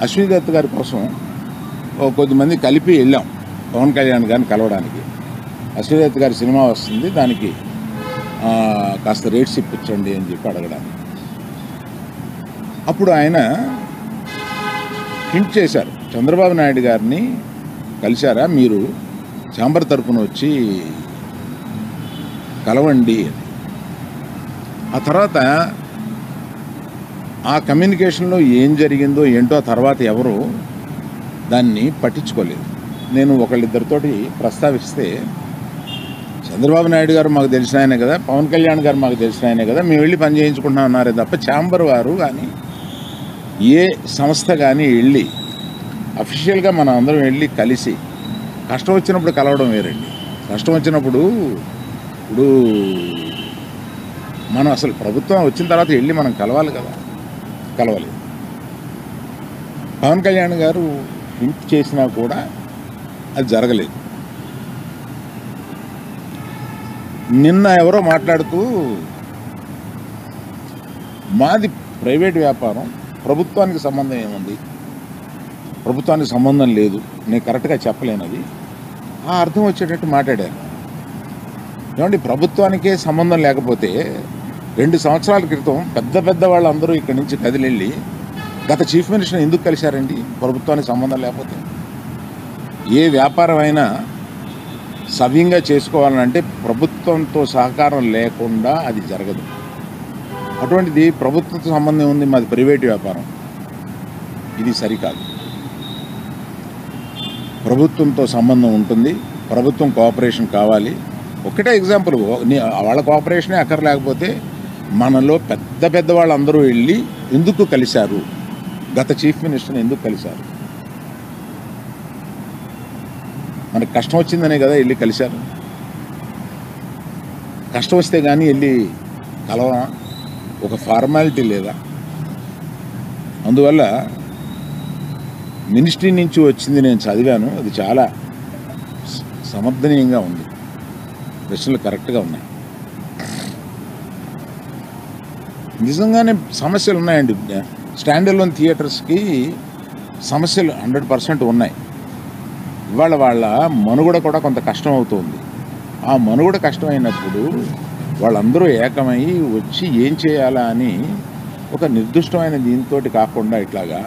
అశ్విని దత్ గారి కోసం కొద్దిమంది కలిపి వెళ్ళాం పవన్ కళ్యాణ్ గారిని కలవడానికి. అశ్విని దత్ గారి సినిమా వస్తుంది, దానికి కాస్త రేట్స్ ఇప్పించండి అని చెప్పి అడగడానికి. అప్పుడు ఆయన హింట్ చేశారు, చంద్రబాబు నాయుడు గారిని కలిశారా మీరు, ఛాంబర్ తరపున వచ్చి కలవండి అని. ఆ తర్వాత ఆ కమ్యూనికేషన్లో ఏం జరిగిందో ఏంటో తర్వాత ఎవరు దాన్ని పట్టించుకోలేదు. నేను ఒకళ్ళిద్దరితోటి ప్రస్తావిస్తే, చంద్రబాబు నాయుడు గారు మాకు తెలిసిన ఆయనే కదా, పవన్ కళ్యాణ్ గారు మాకు తెలిసిన ఆయనే కదా, మేము వెళ్ళి పని చేయించుకుంటున్నాం అన్నారే తప్ప ఛాంబర్ వారు కానీ ఏ సంస్థ కానీ వెళ్ళి అఫీషియల్గా మనం అందరం వెళ్ళి కలిసి కష్టం వచ్చినప్పుడు కలవడం వేరండి. కష్టం వచ్చినప్పుడు ఇప్పుడు మనం అసలు ప్రభుత్వం వచ్చిన తర్వాత వెళ్ళి మనం కలవాలి కదా, కలవలేదు. పవన్ కళ్యాణ్ గారు హింట్ చేసినా కూడా అది జరగలేదు. నిన్న ఎవరో మాట్లాడుతూ మాది ప్రైవేట్ వ్యాపారం, ప్రభుత్వానికి సంబంధం ఏముంది, ప్రభుత్వానికి సంబంధం లేదు, నేను కరెక్ట్గా చెప్పలేను, అది ఆ అర్థం వచ్చేటట్టు మాట్లాడారు. ఏమండి, ప్రభుత్వానికే సంబంధం లేకపోతే 2 సంవత్సరాల క్రితం పెద్ద వాళ్ళందరూ ఇక్కడి నుంచి కదిలెళ్ళి గత చీఫ్ మినిస్టర్ ఎందుకు కలిశారండి? ప్రభుత్వానికి సంబంధం లేకపోతే. ఏ వ్యాపారం అయినా సవ్యంగా చేసుకోవాలంటే ప్రభుత్వంతో సహకారం లేకుండా అది జరగదు. అటువంటిది ప్రభుత్వంతో సంబంధం ఉంది, మాది ప్రైవేట్ వ్యాపారం, ఇది సరికాదు. ప్రభుత్వంతో సంబంధం ఉంటుంది, ప్రభుత్వం కోఆపరేషన్ కావాలి. ఒకటే ఎగ్జాంపుల్, వాళ్ళ కోఆపరేషనే అక్కర్లేకపోతే మనలో పెద్ద వాళ్ళందరూ వెళ్ళి ఎందుకు కలిశారు, గత చీఫ్ మినిస్టర్ని ఎందుకు కలిశారు? మనకు కష్టం వచ్చిందనే కదా వెళ్ళి కలిశారు. కష్టం వస్తే కానీ వెళ్ళి కలవరా? ఒక ఫార్మాలిటీ లేదా? అందువల్ల మినిస్ట్రీ నుంచి వచ్చింది నేను చదివాను, అది చాలా సమర్థనీయంగా ఉంది, ప్రశ్నలు కరెక్ట్గా ఉన్నాయి. నిజంగానే సమస్యలు ఉన్నాయండి. స్టాండ్ అలోన్ థియేటర్స్కి సమస్యలు 100% ఉన్నాయి. ఇవాళ వాళ్ళ మనుగడ కూడా కొంత కష్టం అవుతుంది. ఆ మనుగడ కష్టమైనప్పుడు వాళ్ళందరూ ఏకమై వచ్చి ఏం చేయాలా అని ఒక నిర్దిష్టమైన దీంతో కాకుండా ఇట్లాగా